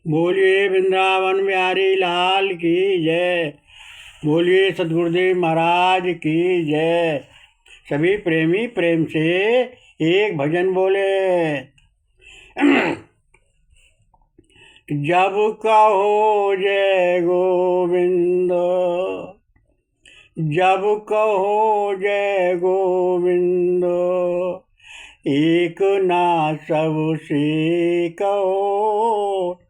बोलिए वृंदावन बिहारी लाल की जय। बोलिए सदगुरुदेव महाराज की जय। सभी प्रेमी प्रेम से एक भजन बोले। जब कहो जय गोविंद, जब कहो जय गोविंद, एक ना सबसे कहो,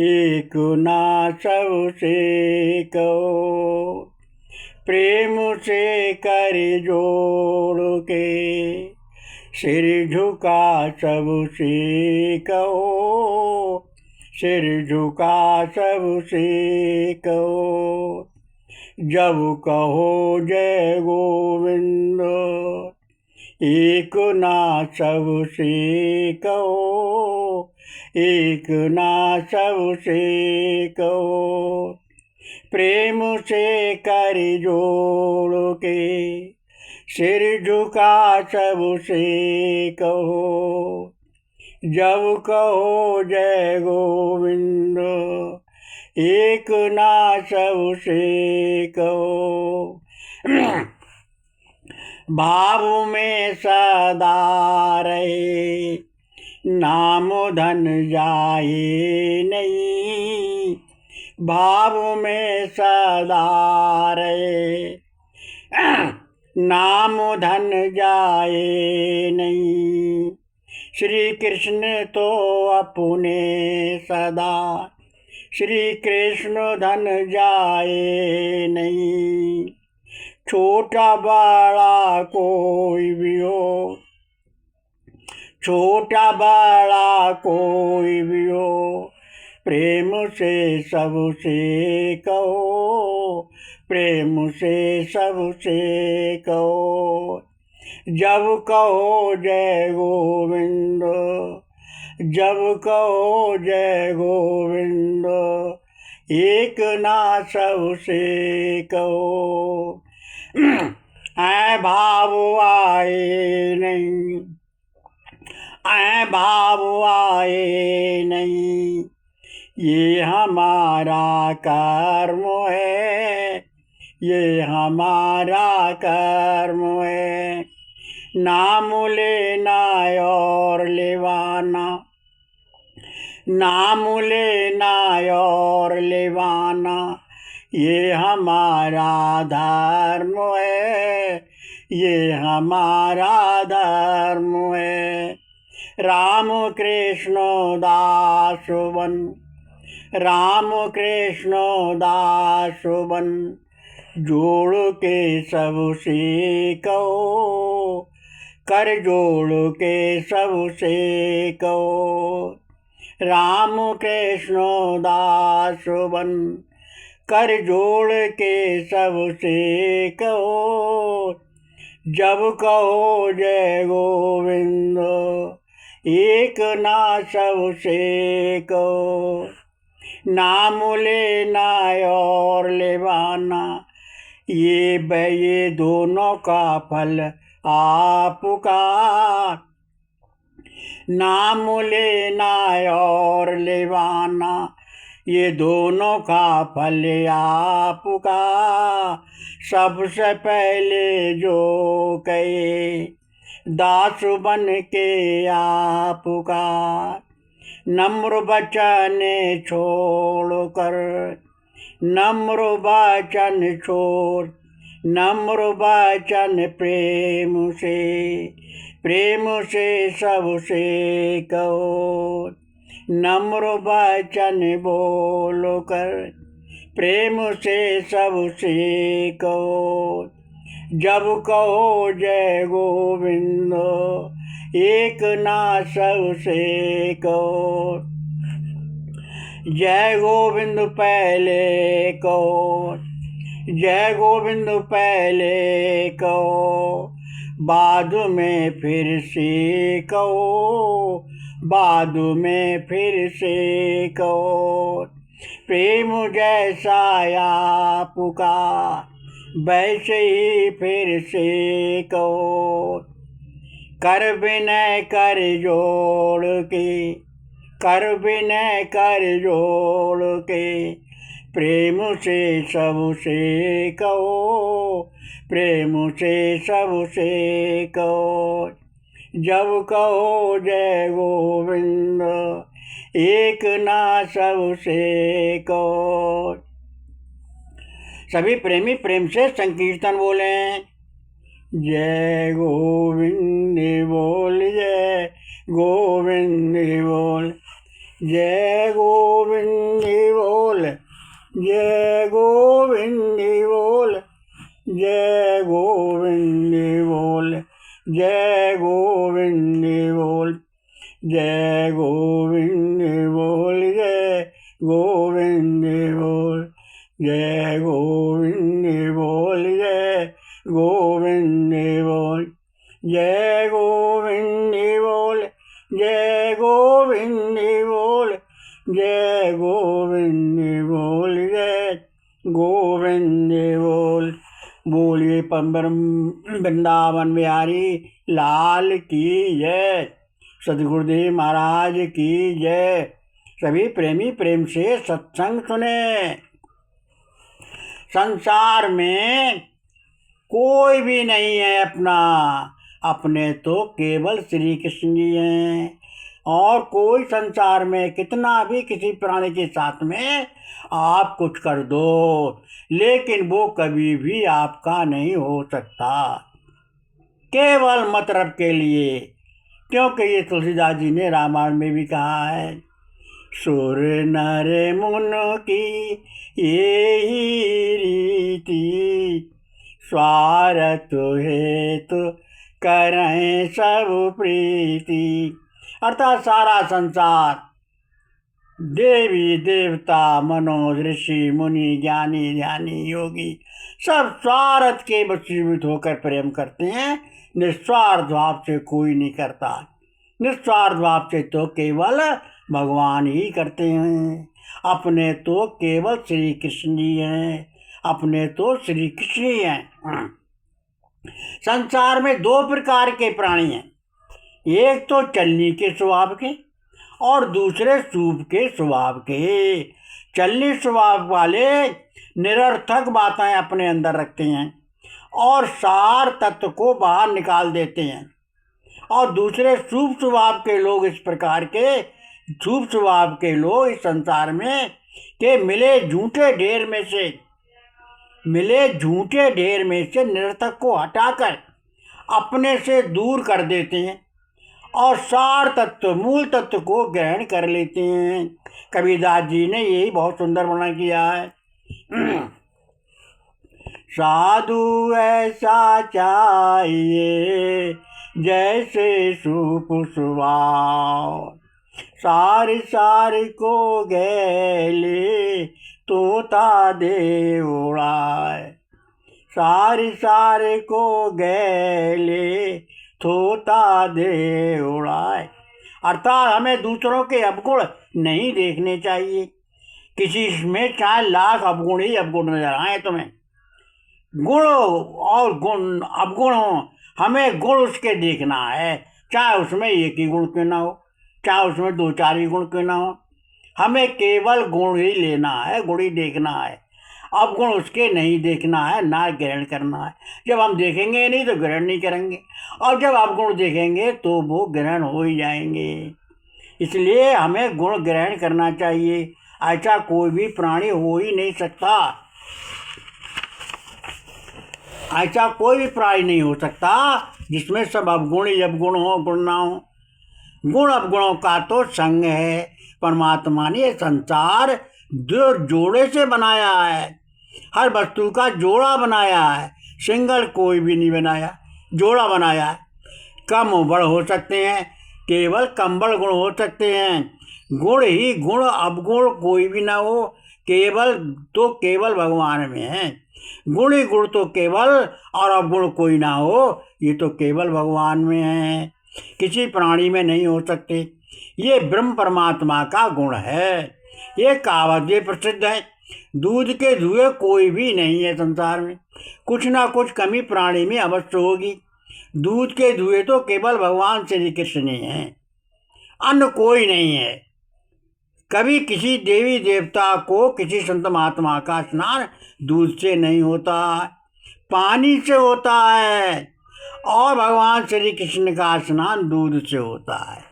एक ना सबसे कहो। प्रेम से कर जोड़ के सिर झुका सबसे कहो, सिर झुका सबसे कहो। जब कहो जय गोविंद, एक ना सबसे कहो, एक ना सबसे कहो। प्रेम से कर जोड़ के सिर झुका सबसे कहो। जब कहो जय गोविंद, एक ना सबसे कहो। भाव में सदा रहे, नाम धन जाए नहीं। भाव में सदा रहे, नाम धन जाए नहीं। श्री कृष्ण तो अपने सदा, श्री कृष्ण धन जाए नहीं। छोटा बड़ा कोई भी हो, छोटा बड़ा कोई भी हो, प्रेम से सबसे कहो, प्रेम से सबसे कहो। जब कहो जय गोविंद, जब कहो जय गोविंद, एक ना सबसे कहो। ऐ भाव आए नहीं, ऐ भाव आए नहीं। ये हमारा कर्म है, ये हमारा कर्म है। नाम लेना और लेवाना, नाम लेना और लेवाना, ये हमारा धर्म है, ये हमारा धर्म है। राम कृष्ण दास बन, राम कृष्ण दास बन, जोड़ के सबसे कहो, कर जोड़ के सबसे कहो। राम कृष्ण दास बन, कर जोड़ के सबसे कहो। जब कहो जय गोविंद, एक ना सबसे कहो। नाम लेना और लेवाना, ये दोनों का फल आपका। नाम लेना और लेवाना, ये दोनों का फल आपका। सबसे पहले जो कहे, दास बन के आपका। नम्र वचन छोड़ कर, नम्र वचन छोड़, नम्र वचन प्रेम से, प्रेम से सबसे कहो। नम्र वचन बोल कर, प्रेम से सबसे कहो। जब कहो जय गोविंद, एक ना सबसे कहो। जय गोविंद पहले कहो, जय गोविंद पहले कहो, बाद में फिर से कहो, बाद में फिर से कहो। प्रेम जैसा आपका, वैसे ही फिर से कहो। कर विनय कर जोड़ के, कर विनय कर जोड़ के, प्रेम से सबसे कहो, प्रेम से सबसे कहो। जब कहो जय गोविंद, एक ना सबसे कहो। सभी प्रेमी प्रेम से संकीर्तन बोले। जय गोविंद बोल, जय गोविंद बोल, जय गोविंद बोल, जय गोविंद बोल, जय गोविंद बोल, जय गोविंद बोल, जय गोविंद बोल, जय गोविंद बोल, जय गोविंद बोल, जय गोविंद बोल, जय गोविंद बोल, जय गोविंद बोल, जय गोविंद बोल, जय गोविंद बोल। बोलिए परम वृंदावन बिहारी लाल की जय, सद्गुरुदेव महाराज की जय। सभी प्रेमी प्रेम से सत्संग सुने। संसार में कोई भी नहीं है अपना, अपने तो केवल श्री कृष्ण जी हैं। और कोई संसार में कितना भी किसी प्राणी के साथ में आप कुछ कर दो, लेकिन वो कभी भी आपका नहीं हो सकता, केवल मतलब के लिए। क्योंकि ये तुलसीदास जी ने रामायण में भी कहा है, सुर नर मुन की यही रीति, स्वार्थ हेतु करें सब प्रीति। अर्थात सारा संसार, देवी देवता मनोज ऋषि मुनि ज्ञानी ध्यानी योगी सब स्वार्थ के वशीभूत होकर प्रेम करते हैं। निस्वार्थ भाव से कोई नहीं करता। निस्वार्थ भाव से तो केवल भगवान ही करते हैं। अपने तो केवल श्री कृष्ण ही हैं, अपने तो श्री कृष्ण ही हैं। संसार में दो प्रकार के प्राणी हैं, एक तो चलनी के स्वभाव के और दूसरे सूप के स्वभाव के। चलनी स्वभाव वाले निरर्थक बातें अपने अंदर रखते हैं और सार तत्व को बाहर निकाल देते हैं। और दूसरे सूप स्वभाव के लोग इस प्रकार के सूप स्वभाव के लोग इस संसार में के मिले झूठे ढेर में से निरर्थक को हटाकर अपने से दूर कर देते हैं और सार तत्व मूल तत्व को ग्रहण कर लेते हैं। कबीरदास जी ने यही बहुत सुंदर वर्णन किया है। साधु ऐसा चाहिए जैसे सूप स्वभाव, सार सार को गैले तोता दे उड़ाए, सार सार को गैले तोता दे उड़ाए। अर्थात हमें दूसरों के अवगुण नहीं देखने चाहिए। किसी में चाहे लाख अवगुण ही अवगुण नजर आए तुम्हें, गुण और गुण अवगुण हो, हमें गुण उसके देखना है। चाहे उसमें एक ही गुण क्यों ना हो, चाहे उसमें दो चार ही गुण क्यों ना हो, हमें केवल गुण ही लेना है, गुण ही देखना है। अवगुण उसके नहीं देखना है, ना ग्रहण करना है। जब हम देखेंगे नहीं तो ग्रहण नहीं करेंगे, और जब अवगुण देखेंगे तो वो ग्रहण हो ही जाएंगे। इसलिए हमें गुण ग्रहण करना चाहिए। ऐसा कोई भी प्राणी हो ही नहीं सकता, ऐसा कोई भी प्राणी नहीं हो सकता जिसमें सब अवगुण ही अवगुण हो, गुण ना हो। गुण अवगुणों का तो संग है। परमात्मा ने संसार दो जोड़े से बनाया है, हर वस्तु का जोड़ा बनाया है, सिंगल कोई भी नहीं बनाया, जोड़ा बनाया है। कम बड़ हो सकते हैं, केवल कम्बल गुण हो सकते हैं। गुण ही गुण, अवगुण कोई भी ना हो, केवल भगवान में है। गुण ही गुण तो केवल, और अवगुण कोई ना हो, ये तो केवल भगवान में है, किसी प्राणी में नहीं हो सकते। ये ब्रह्म परमात्मा का गुण है। ये कहावत ये प्रसिद्ध है, दूध के धुए कोई भी नहीं है संसार में, कुछ ना कुछ कमी प्राणी में अवश्य होगी। दूध के धुए तो केवल भगवान श्री कृष्ण ही हैं, अन्य कोई नहीं है। कभी किसी देवी देवता को, किसी संत महात्मा का स्नान दूध से नहीं होता, पानी से होता है। और भगवान श्री कृष्ण का स्नान दूध से होता है,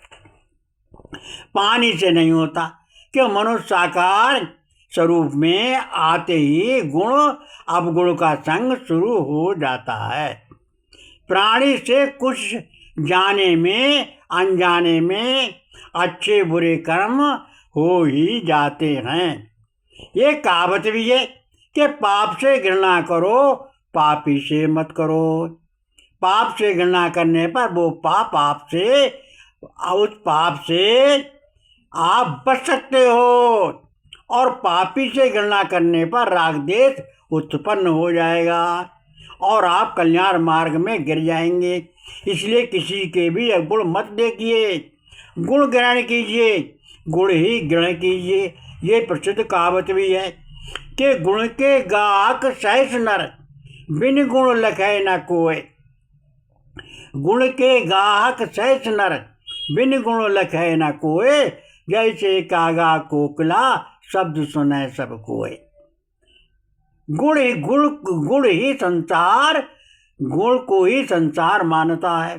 पानी से नहीं होता। क्यों? मनुष्य साकार स्वरूप में आते ही गुण अवगुण का संग शुरू हो जाता है। प्राणी से कुछ जाने में, अनजाने में अच्छे बुरे कर्म हो ही जाते हैं। ये कहावत भी है कि पाप से घृणा करो, पापी से मत करो। पाप से घृणा करने पर वो पाप से, उस पाप से आप बच सकते हो, और पापी से घृणा करने पर राग द्वेष उत्पन्न हो जाएगा और आप कल्याण मार्ग में गिर जाएंगे। इसलिए किसी के भी गुण मत देखिए, गुण ग्रहण कीजिए, गुण ही ग्रहण कीजिए। ये प्रसिद्ध कहावत भी है कि गुण के गाहक सहस नर, बिन गुण लखै न कोय। गुण के गाहक सहस नर, बिन गुण लखै न कोय। जैसे कागा कोकिला, शब्द सुने सब कोय। गुण ही संसार, गुण को ही संसार मानता है।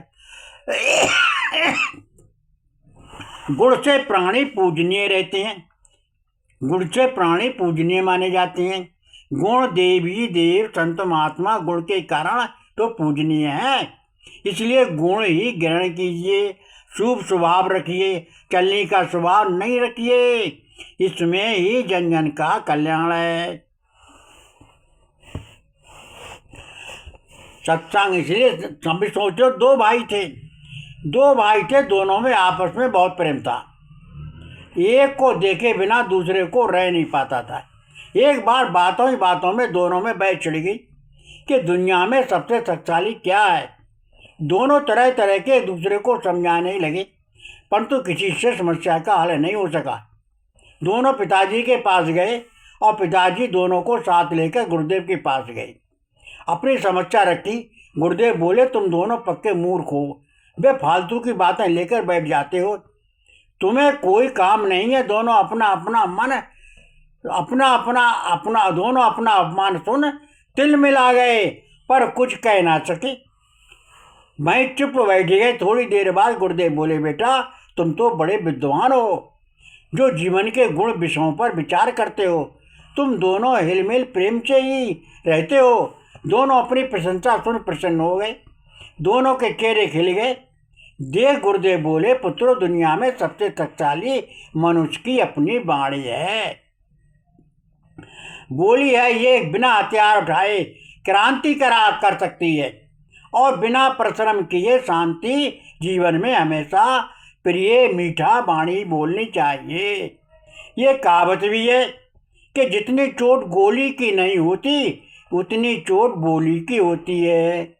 गुण से प्राणी पूजनीय रहते हैं, गुण से प्राणी पूजनीय माने जाते हैं। गुण देवी देव संत महात्मा गुण के कारण तो पूजनीय है। इसलिए गुण ही ग्रहण कीजिए, शुभ स्वभाव रखिए, चलने का स्वभाव नहीं रखिए। इसमें ही जन जन का कल्याण है। सत्संग, इसलिए सभी सोचो, दो भाई थे, दोनों में आपस में बहुत प्रेम था। एक को देखे बिना दूसरे को रह नहीं पाता था। एक बार बातों ही बातों में दोनों में बहस छिड़ गई कि दुनिया में सबसे शक्तिशाली क्या है। दोनों तरह तरह के दूसरे को समझाने लगे, परंतु किसी से समस्या का हल नहीं हो सका। दोनों पिताजी के पास गए और पिताजी दोनों को साथ लेकर गुरुदेव के पास गए, अपनी समस्या रखी। गुरुदेव बोले, तुम दोनों पक्के मूर्ख हो, वे फालतू की बातें लेकर बैठ जाते हो, तुम्हें कोई काम नहीं है। दोनों अपना अपना मन, दोनों अपना अपमान सुन तिल मिला गए, पर कुछ कह ना सके। मैं चुप बैठ गए। थोड़ी देर बाद गुरुदेव बोले, बेटा तुम तो बड़े विद्वान हो, जो जीवन के गुण विषयों पर विचार करते हो। तुम दोनों हिलमिल प्रेम से ही रहते हो। दोनों अपनी प्रशंसा सुन प्रसन्न हो गए, दोनों के चेहरे खिल गए। देख, गुरुदेव बोले, पुत्रों दुनिया में सबसे शक्तिशाली मनुष्य की अपनी वाणी है। बोली है ये बिना हथियार उठाए क्रांति कर सकती है, और बिना परिश्रम किए शांति जीवन में हमेशा प्रिय मीठा वाणी बोलनी चाहिए। ये कहावत भी है कि जितनी चोट गोली की नहीं होती, उतनी चोट बोली की होती है।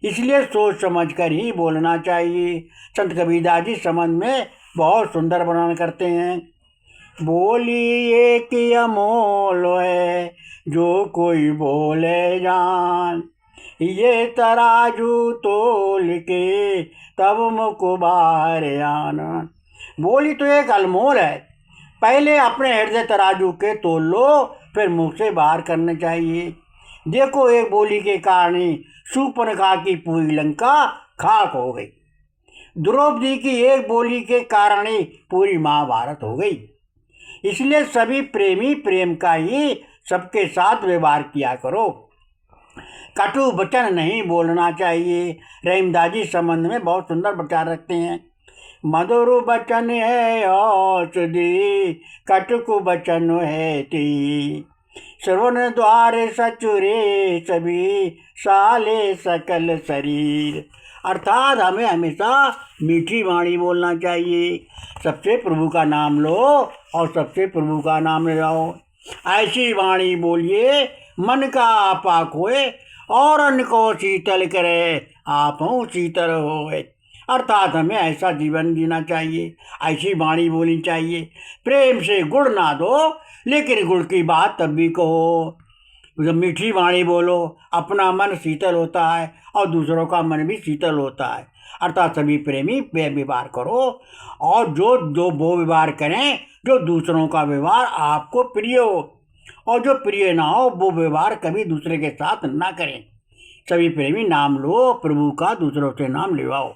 इसलिए सोच समझ कर ही बोलना चाहिए। संत कबीरदास जी संबंध में बहुत सुंदर वर्णन करते हैं। बोली एक अमोल है, जो कोई बोले जान, ये तराजू तोल के तब मुख बाहर आना। बोली तो एक अनमोल है, पहले अपने हृदय तराजू के तोल लो, फिर मुख से बाहर करना चाहिए। देखो, एक बोली के कारण ही शूर्पणखा की पूरी लंका खाक हो गई। द्रौपदी की एक बोली के कारण ही पूरी महाभारत हो गई। इसलिए सभी प्रेमी प्रेम का ही सबके साथ व्यवहार किया करो, कटु वचन नहीं बोलना चाहिए। रहीमदास जी संबंध में बहुत सुंदर विचार रखते हैं। मधुर वचन है औषधि, कटु वचन है ती, श्रवण द्वार सचुरे सभी, साले सकल शरीर। अर्थात हमें हमेशा मीठी वाणी बोलना चाहिए। सबसे प्रभु का नाम लो और सबसे प्रभु का नाम ले जाओ। ऐसी वाणी बोलिए मन का आपा खोए, और अन्न को शीतल करे आप शीतल होए। अर्थात हमें ऐसा जीवन जीना चाहिए, ऐसी वाणी बोलनी चाहिए। प्रेम से गुड़ ना दो, लेकिन गुड़ की बात तब भी कहो। जब मीठी वाणी बोलो, अपना मन शीतल होता है और दूसरों का मन भी शीतल होता है। अर्थात सभी प्रेमी व्यवहार करो, और जो वो व्यवहार करें जो दूसरों का व्यवहार आपको प्रिय हो, और जो प्रिय ना हो वो व्यवहार कभी दूसरे के साथ ना करें। सभी प्रेमी नाम लो प्रभु का, दूसरों से नाम लिवाओ।